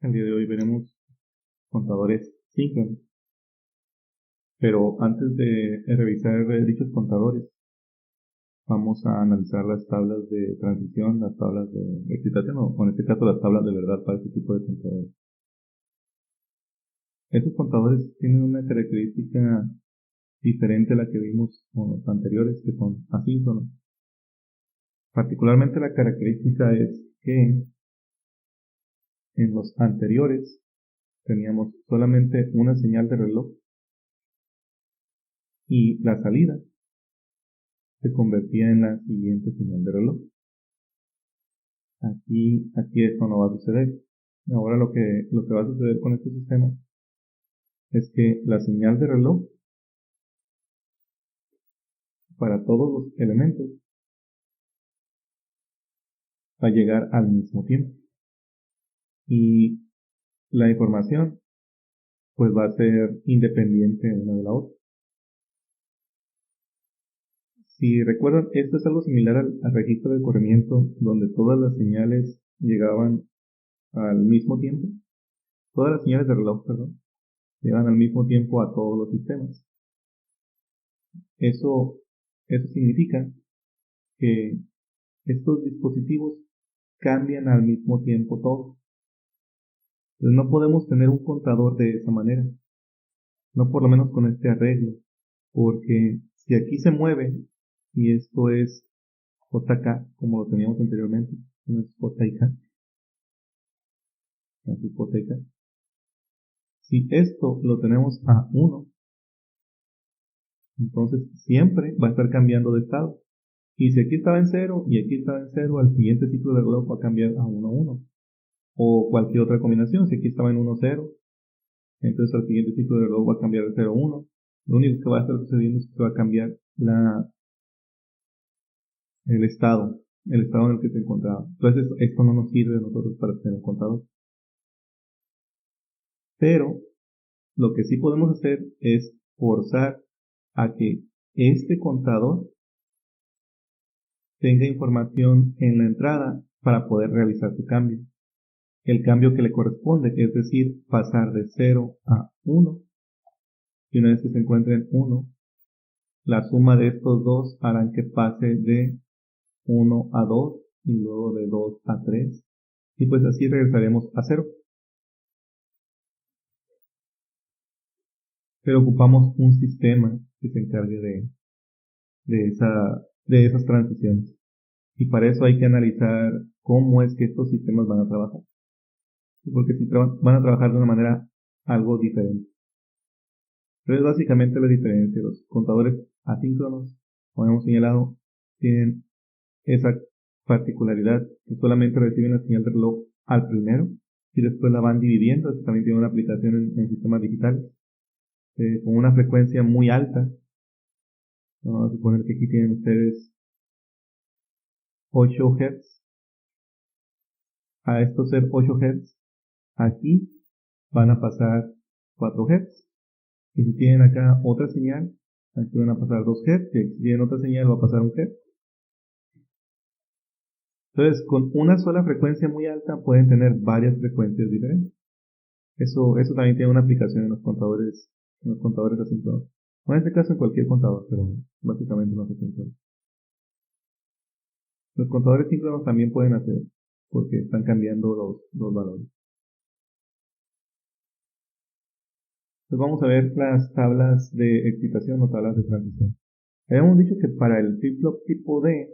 El día de hoy veremos contadores síncronos, pero antes de revisar dichos contadores, vamos a analizar las tablas de transición, las tablas de excitación, o en este caso las tablas de verdad para este tipo de contadores. Estos contadores tienen una característica diferente a la que vimos con los anteriores, que son asíncronos. Particularmente la característica es que en los anteriores teníamos solamente una señal de reloj y la salida se convertía en la siguiente señal de reloj. Aquí esto no va a suceder. Ahora lo que va a suceder con este sistema es que la señal de reloj para todos los elementos va a llegar al mismo tiempo. Y la información pues va a ser independiente una de la otra. Si recuerdan, esto es algo similar al registro de corrimiento, donde todas las señales llegaban al mismo tiempo. Todas las señales de reloj, perdón, llegan al mismo tiempo a todos los sistemas. Eso significa que estos dispositivos cambian al mismo tiempo todo. Entonces no podemos tener un contador de esa manera, no por lo menos con este arreglo, porque si aquí se mueve y esto es JK, como lo teníamos anteriormente, no es JK, así JK. Si esto lo tenemos a 1, entonces siempre va a estar cambiando de estado. Y si aquí estaba en 0 y aquí estaba en 0, al siguiente ciclo de reloj va a cambiar a 1, 1. O cualquier otra combinación, si aquí estaba en 1, 0, entonces al siguiente ciclo de reloj va a cambiar de 0, 1. Lo único que va a estar sucediendo es que va a cambiar el estado en el que se encontraba. Entonces esto no nos sirve a nosotros para tener un contador. Pero lo que sí podemos hacer es forzar a que este contador tenga información en la entrada para poder realizar su cambio. El cambio que le corresponde, es decir, pasar de 0 a 1. Y una vez que se encuentre en 1, la suma de estos dos harán que pase de 1 a 2 y luego de 2 a 3. Y pues así regresaremos a 0. Pero ocupamos un sistema que se encargue de esas transiciones. Y para eso hay que analizar cómo es que estos sistemas van a trabajar. Porque si van a trabajar de una manera algo diferente. Pero es básicamente la diferencia. Los contadores asíncronos, como hemos señalado, tienen esa particularidad que solamente reciben la señal de reloj al primero y después la van dividiendo. Esto también tiene una aplicación en sistemas digitales con una frecuencia muy alta. Vamos a suponer que aquí tienen ustedes 8 Hz. A estos ser 8 Hz, aquí van a pasar 4 Hz. Y si tienen acá otra señal, aquí van a pasar 2 Hz. Y si tienen otra señal, va a pasar 1 Hz. Entonces, con una sola frecuencia muy alta pueden tener varias frecuencias diferentes. Eso también tiene una aplicación en los contadores asíncronos. No en este caso en cualquier contador, pero básicamente no se asíncronos. Los contadores síncronos también pueden hacer, porque están cambiando los valores. Entonces vamos a ver las tablas de excitación o tablas de transición. Habíamos dicho que para el flip-flop tipo D,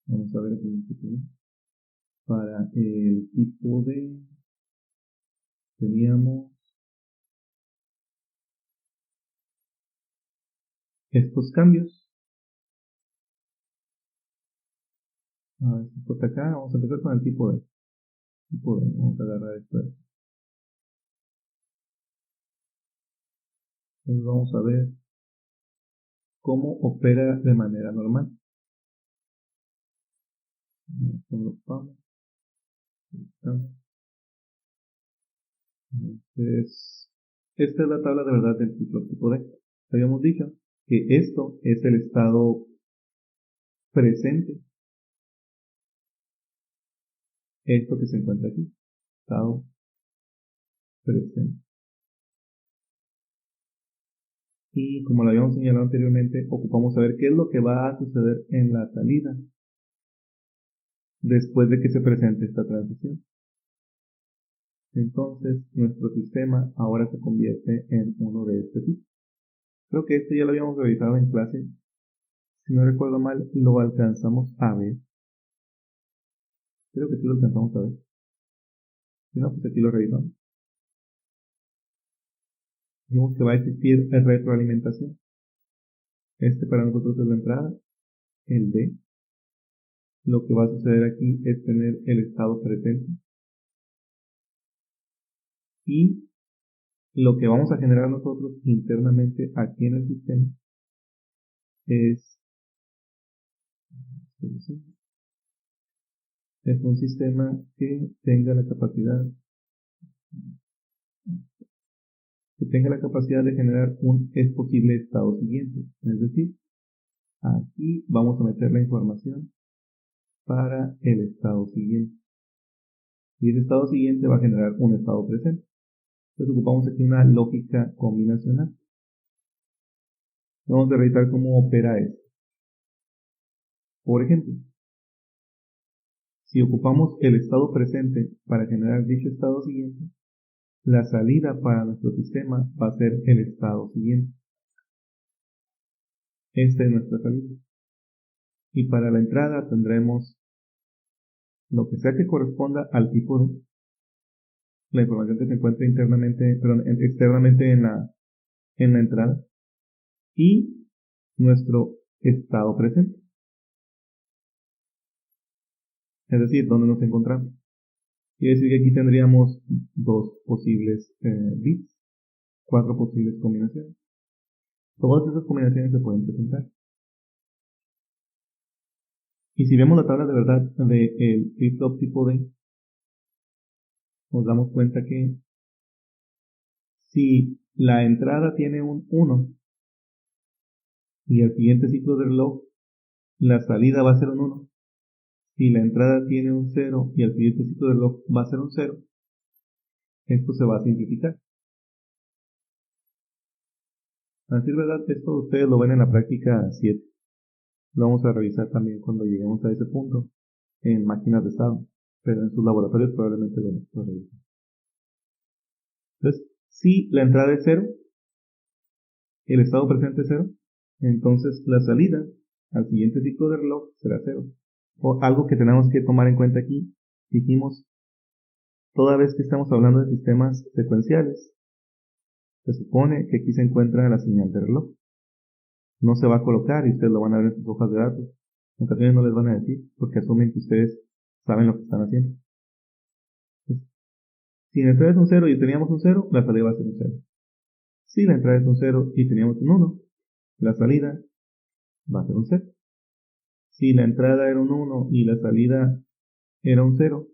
vamos a ver aquí el tipo D. Para el tipo D teníamos estos cambios. A ver si por acá, vamos a empezar con el tipo D. Tipo D, vamos a agarrar esto. Entonces vamos a ver cómo opera de manera normal. Entonces, esta es la tabla de verdad del ciclo tipo D. Habíamos dicho que esto es el estado presente. Esto que se encuentra aquí. Estado presente. Y como lo habíamos señalado anteriormente, ocupamos saber qué es lo que va a suceder en la salida después de que se presente esta transición. Entonces, nuestro sistema ahora se convierte en uno de este tipo. Creo que este ya lo habíamos revisado en clase. Si no recuerdo mal, lo alcanzamos a ver. Creo que sí lo alcanzamos a ver. Si no, pues aquí lo revisamos. Dijimos que va a existir retroalimentación. Este para nosotros es la entrada, el D. Lo que va a suceder aquí es tener el estado presente. Y lo que vamos a generar nosotros internamente aquí en el sistema es un sistema que tenga la capacidad de generar un es posible estado siguiente. Es decir, aquí vamos a meter la información para el estado siguiente. Y ese estado siguiente va a generar un estado presente. Entonces ocupamos aquí una lógica combinacional. Vamos a revisar cómo opera esto. Por ejemplo, si ocupamos el estado presente para generar dicho estado siguiente, la salida para nuestro sistema va a ser el estado siguiente. Esta es nuestra salida. Y para la entrada tendremos lo que sea que corresponda al tipo de la información que se encuentra externamente en la entrada y nuestro estado presente. Es decir, donde nos encontramos. Quiere decir que aquí tendríamos dos posibles bits, 4 posibles combinaciones. Todas esas combinaciones se pueden presentar. Y si vemos la tabla de verdad del flip-flop tipo D, nos damos cuenta que si la entrada tiene un 1 y el siguiente ciclo de reloj, la salida va a ser un 1. Si la entrada tiene un 0 y el siguiente ciclo de reloj va a ser un 0, esto se va a simplificar. A decir verdad, esto ustedes lo ven en la práctica 7. Lo vamos a revisar también cuando lleguemos a ese punto en máquinas de estado, pero en sus laboratorios probablemente lo revisen. Entonces, si la entrada es 0, el estado presente es 0, entonces la salida al siguiente ciclo de reloj será 0. O algo que tenemos que tomar en cuenta aquí, dijimos, toda vez que estamos hablando de sistemas secuenciales, se supone que aquí se encuentra la señal de reloj. No se va a colocar y ustedes lo van a ver en sus hojas de datos. En ocasiones no les van a decir porque asumen que ustedes saben lo que están haciendo. Entonces, si la entrada es un 0 y teníamos un 0, la salida va a ser un 0. Si la entrada es un 0 y teníamos un 1, la salida va a ser un 0. Si la entrada era un 1 y la salida era un 0,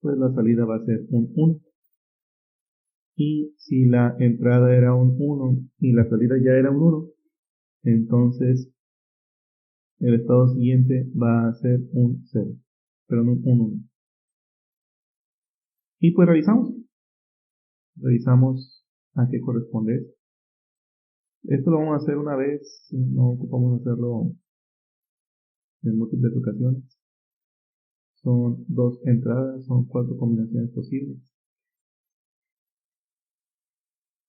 pues la salida va a ser un 1. Y si la entrada era un 1 y la salida ya era un 1, entonces el estado siguiente va a ser un 0, pero no un 1. Y pues revisamos a qué corresponde esto. Esto lo vamos a hacer una vez, no ocupamos hacerlo en múltiples ocasiones. Son 2 entradas, son 4 combinaciones posibles.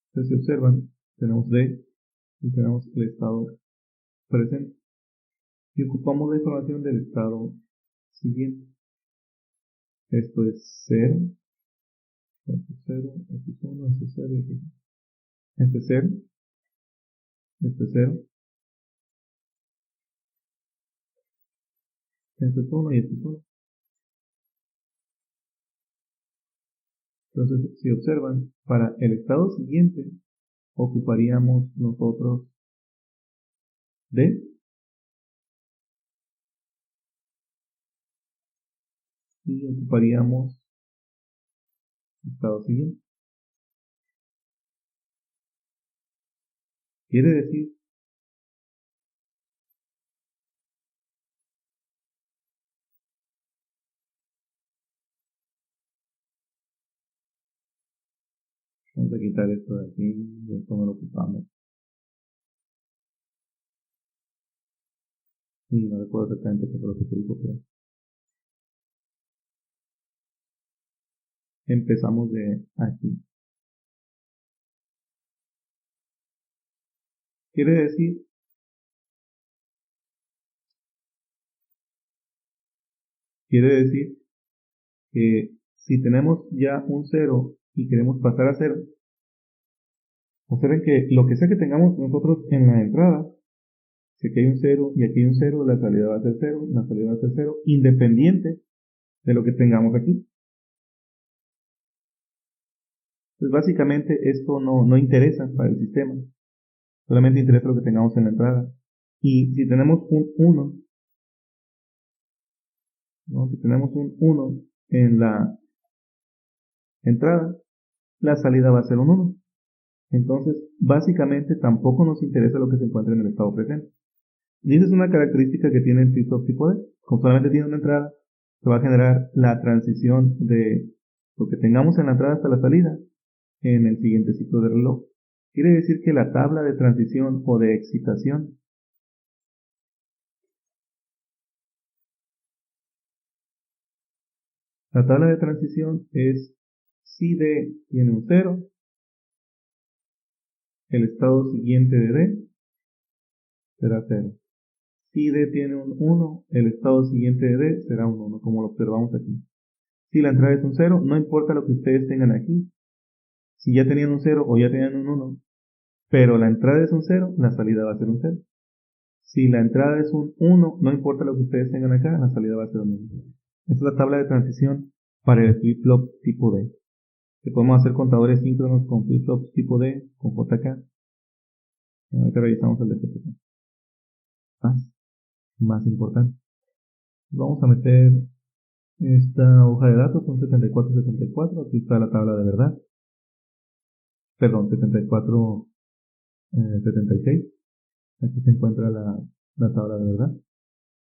Entonces, si observan, tenemos D y tenemos el estado presente. Y ocupamos la información del estado siguiente. Esto es 0, esto es 0, esto es 1, esto es 0, este es 0, este es 0, este es 1 y este es 1. Entonces, si observan, para el estado siguiente ocuparíamos nosotros D y ocuparíamos estado siguiente. Quiere decir Vamos a quitar esto de aquí, esto no lo ocupamos. Y no recuerdo exactamente qué fue lo que se dijo, pero empezamos de aquí. Quiere decir que si tenemos ya un 0 y queremos pasar a 0, observen que lo que sea que tengamos nosotros en la entrada, si aquí hay un 0 y aquí hay un 0, la salida va a ser 0, la salida va a ser 0, independiente de lo que tengamos aquí. Entonces básicamente esto no interesa para el sistema, solamente interesa lo que tengamos en la entrada. Y si tenemos un 1, ¿no? Si tenemos un 1 en la entrada, la salida va a ser un 1. Entonces, básicamente tampoco nos interesa lo que se encuentra en el estado presente. Y esa es una característica que tiene el flip-flop tipo D. Como solamente tiene una entrada, se va a generar la transición de lo que tengamos en la entrada hasta la salida en el siguiente ciclo de reloj. Quiere decir que la tabla de transición o de excitación, la tabla de transición es si D tiene un 0, el estado siguiente de D será 0. Si D tiene un 1, el estado siguiente de D será un 1, como lo observamos aquí. Si la entrada es un 0, no importa lo que ustedes tengan aquí. Si ya tenían un 0 o ya tenían un 1, pero la entrada es un 0, la salida va a ser un 0. Si la entrada es un 1, no importa lo que ustedes tengan acá, la salida va a ser un 1. Esta es la tabla de transición para el flip-flop tipo D. Que podemos hacer contadores síncronos con flip-flops tipo D, con JK. Ahorita revisamos el de JK. Más importante. Vamos a meter esta hoja de datos, son 7474. Aquí está la tabla de verdad. Perdón, 7476. Aquí se encuentra la tabla de verdad.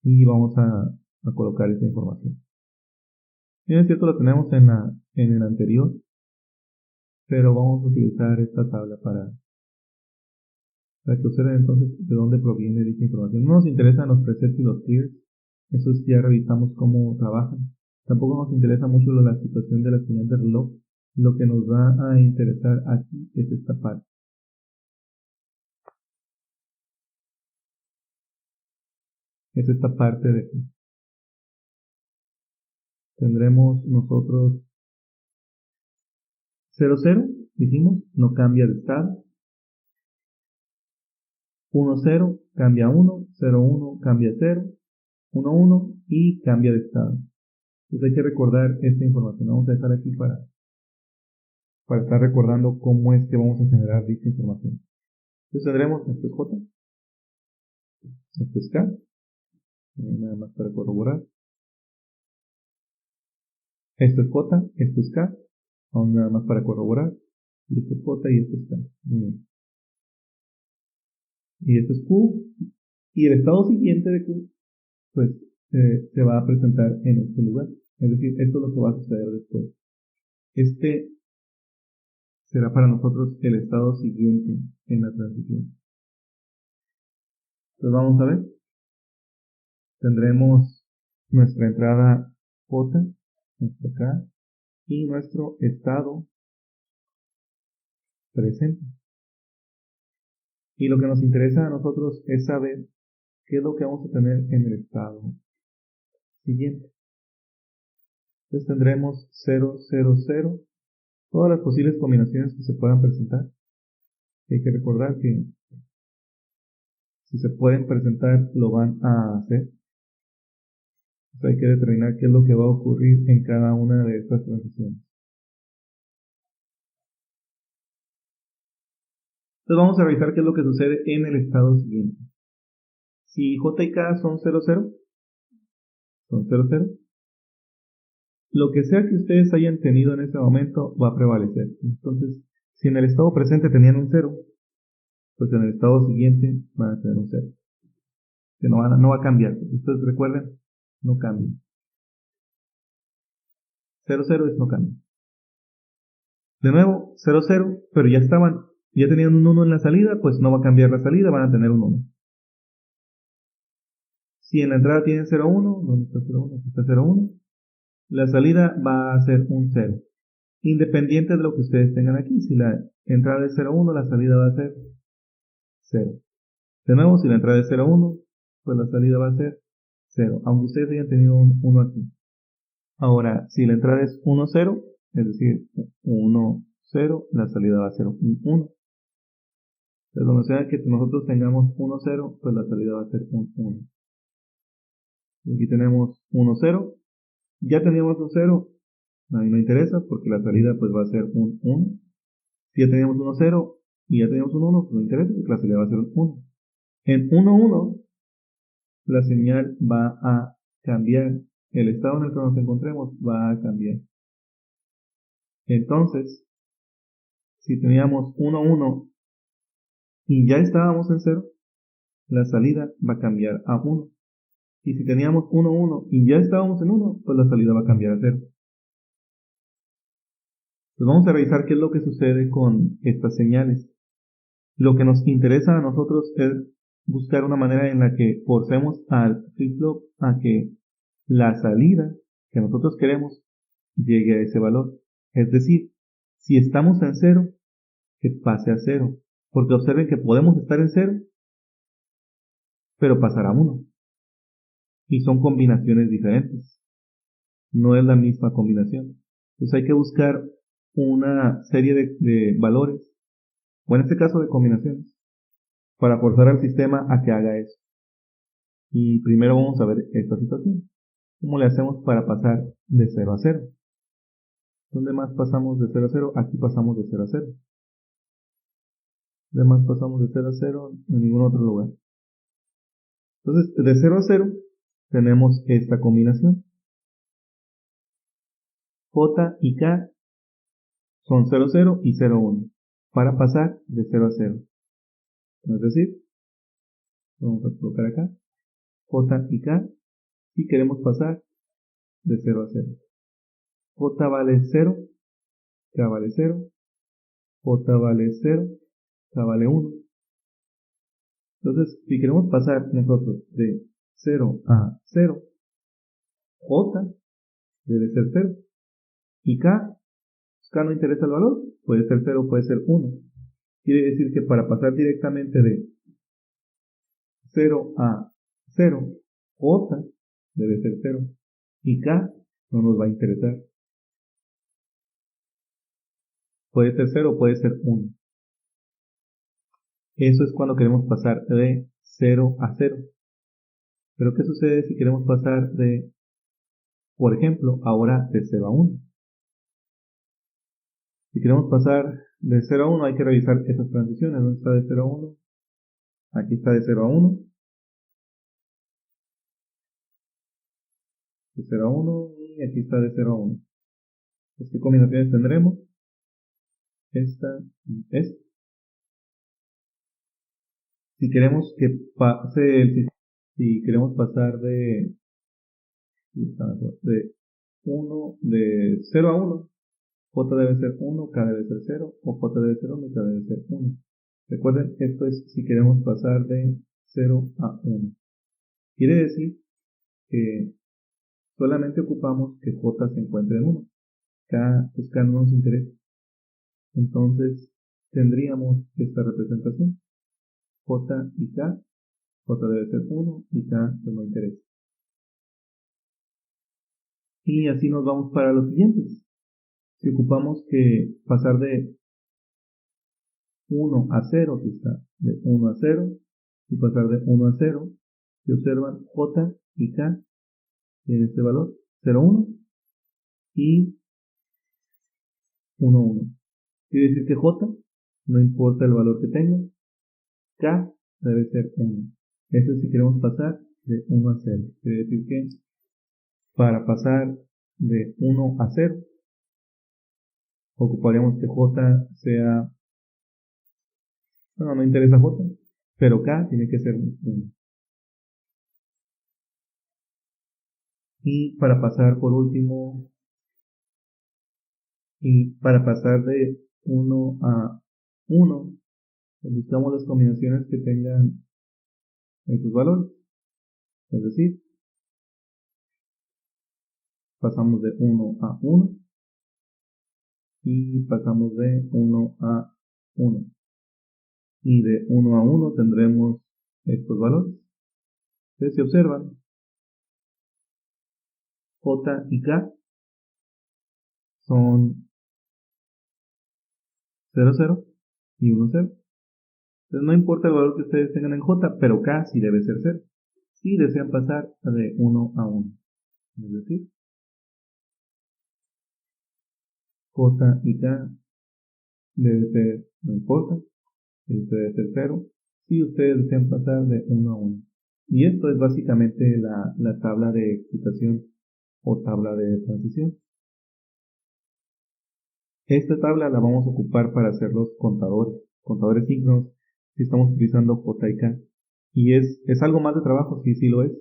Y vamos a colocar esta información. Bien, es cierto, lo tenemos en el anterior, pero vamos a utilizar esta tabla para que observen entonces de dónde proviene dicha información. No nos interesan los presets y los clears, esos ya revisamos cómo trabajan. Tampoco nos interesa mucho la situación de la señal de reloj. Lo que nos va a interesar aquí es esta parte. Es esta parte de aquí. Tendremos nosotros 00, dijimos, no cambia de estado. 10 cambia a 1, 01 cambia a 0, 11 y cambia de estado. Entonces hay que recordar esta información. Vamos a dejar aquí para estar recordando cómo es que vamos a generar dicha información. Entonces tendremos esto es J, esto es K, nada más para corroborar. Esto es J, esto es K, aún nada más para corroborar. Y esto es J y esto es K. Muy bien. Y esto es Q, y el estado siguiente de Q, pues se va a presentar en este lugar. Es decir, esto es lo que va a suceder después. Este será para nosotros el estado siguiente en la transición. Entonces vamos a ver. Tendremos nuestra entrada J, esto acá, y nuestro estado presente. Y lo que nos interesa a nosotros es saber qué es lo que vamos a tener en el estado siguiente. Entonces tendremos 0, 0, 0, todas las posibles combinaciones que se puedan presentar. Hay que recordar que si se pueden presentar, lo van a hacer. Entonces hay que determinar qué es lo que va a ocurrir en cada una de estas transiciones. Entonces vamos a revisar qué es lo que sucede en el estado siguiente. Si J y K son 0, 0, son 0, 0, lo que sea que ustedes hayan tenido en ese momento va a prevalecer. Entonces, si en el estado presente tenían un 0, pues en el estado siguiente van a tener un 0. Que no va a cambiar. Ustedes recuerden, no cambia. 0, 0 es no cambia. De nuevo, 0, 0, pero ya tenían un 1 en la salida, pues no va a cambiar la salida, van a tener un 1. Si en la entrada tienen 0, 1, ¿dónde está 0, 1? Aquí está 0, 1. La salida va a ser un 0. Independiente de lo que ustedes tengan aquí, si la entrada es 0, 1, la salida va a ser 0. De nuevo, si la entrada es 0, 1, pues la salida va a ser 0, aunque ustedes hayan tenido un 1 aquí. Ahora, si la entrada es 1, 0, es decir, 1, 0, la salida va a ser un 1. Entonces, donde sea que nosotros tengamos 1, 0, pues la salida va a ser un 1. Aquí tenemos 1, 0. Ya teníamos un 0, a mí no interesa porque la salida pues va a ser un 1. Si ya teníamos 1, 0 y ya teníamos un 1, pues no interesa porque la salida va a ser un 1. En 1, 1, la señal va a cambiar. El estado en el que nos encontremos va a cambiar. Entonces, si teníamos 1, 1 y ya estábamos en 0, la salida va a cambiar a 1. Y si teníamos 1, 1 y ya estábamos en 1, pues la salida va a cambiar a 0. Pues vamos a revisar qué es lo que sucede con estas señales. Lo que nos interesa a nosotros es buscar una manera en la que forcemos al flip-flop a que la salida que nosotros queremos llegue a ese valor. Es decir, si estamos en 0, que pase a 0. Porque observen que podemos estar en 0, pero pasar a 1. Y son combinaciones diferentes. No es la misma combinación. Entonces hay que buscar una serie de valores, o en este caso de combinaciones, para forzar al sistema a que haga eso. Y primero vamos a ver esta situación. ¿Cómo le hacemos para pasar de 0 a 0? ¿Dónde más pasamos de 0 a 0? Aquí pasamos de 0 a 0. ¿Dónde más pasamos de 0 a 0? En ningún otro lugar. Entonces, de 0 a 0 tenemos esta combinación. J y K son 0, 0 y 0, 1. Para pasar de 0 a 0. Es decir, vamos a colocar acá J y K y queremos pasar de 0 a 0. J vale 0, K vale 0, J vale 0, K vale 1. Entonces, si queremos pasar nosotros de 0 a 0, J debe ser 0. Y K no interesa el valor, puede ser 0, puede ser 1. Quiere decir que para pasar directamente de 0 a 0, J debe ser 0. Y K no nos va a interesar. Puede ser 0, puede ser 1. Eso es cuando queremos pasar de 0 a 0. Pero ¿qué sucede si queremos pasar de, por ejemplo, ahora de 0 a 1? Si queremos pasar de 0 a 1 hay que revisar esas transiciones. ¿Dónde está de 0 a 1? Aquí está de 0 a 1. De 0 a 1 y aquí está de 0 a 1. ¿Qué combinaciones tendremos? Esta y esta. Si queremos que pase el sistema, si queremos pasar de 0 a 1, J debe ser 1, K debe ser 0, o J debe ser 1 y K debe ser 1. Recuerden, esto es si queremos pasar de 0 a 1. Quiere decir que solamente ocupamos que J se encuentre en 1. Pues K no nos interesa. Entonces tendríamos esta representación. J y K. J debe ser 1 y K pues no interesa. Y así nos vamos para los siguientes. Si ocupamos que pasar de 1 a 0, aquí está, de 1 a 0, y pasar de 1 a 0, si observan J y K tienen este valor, 0, 1 y 1, 1. Quiere decir que J, no importa el valor que tenga, K debe ser 1. Esto es si queremos pasar de 1 a 0. Quiere decir que para pasar de 1 a 0, ocuparíamos que J sea, no interesa J, pero K tiene que ser 1. Y para pasar por último Y para pasar de 1 a 1, buscamos las combinaciones que tengan estos valores. Es decir, pasamos de 1 a 1 y pasamos de 1 a 1. Y de 1 a 1 tendremos estos valores. Entonces, si observan, J y K son 0, 0 y 1, 0. Entonces no importa el valor que ustedes tengan en J, pero K sí debe ser 0. Si desean pasar de 1 a 1. Es decir, J y K debe ser, no importa, debe ser 0. Si ustedes desean pasar de 1 a 1. Y esto es básicamente la tabla de excitación o tabla de transición. Esta tabla la vamos a ocupar para hacer los contadores síncronos, si estamos utilizando J y K. Y es algo más de trabajo, sí lo es,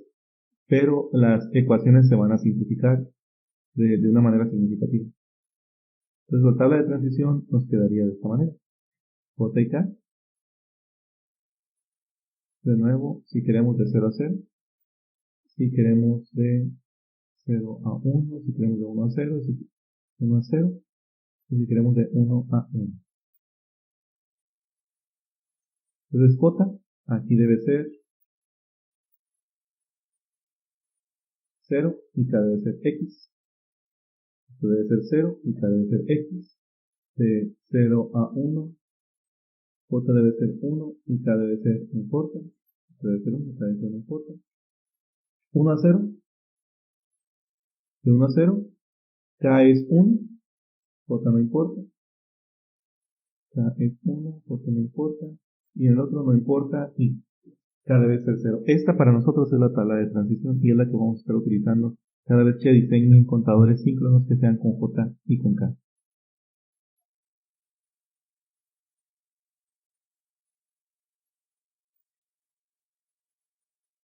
pero las ecuaciones se van a simplificar de una manera significativa. Entonces la tabla de transición nos quedaría de esta manera. J y K. De nuevo, si queremos de 0 a 0, si queremos de 0 a 1, si queremos de 1 a 0, si 1 a 0, y si queremos de 1 a 1. Entonces J aquí debe ser 0 y K debe ser X. Esto debe ser 0 y K debe ser X. De 0 a 1, J debe ser 1 y K debe ser, no importa. Esto debe ser 1 y K debe ser, no importa. 1 a 0. De 1 a 0, K es 1, J no importa. K es 1, J no importa. Y el otro no importa y K debe ser 0. Esta para nosotros es la tabla de transición y es la que vamos a estar utilizando cada vez que diseñen contadores síncronos que sean con J y con K.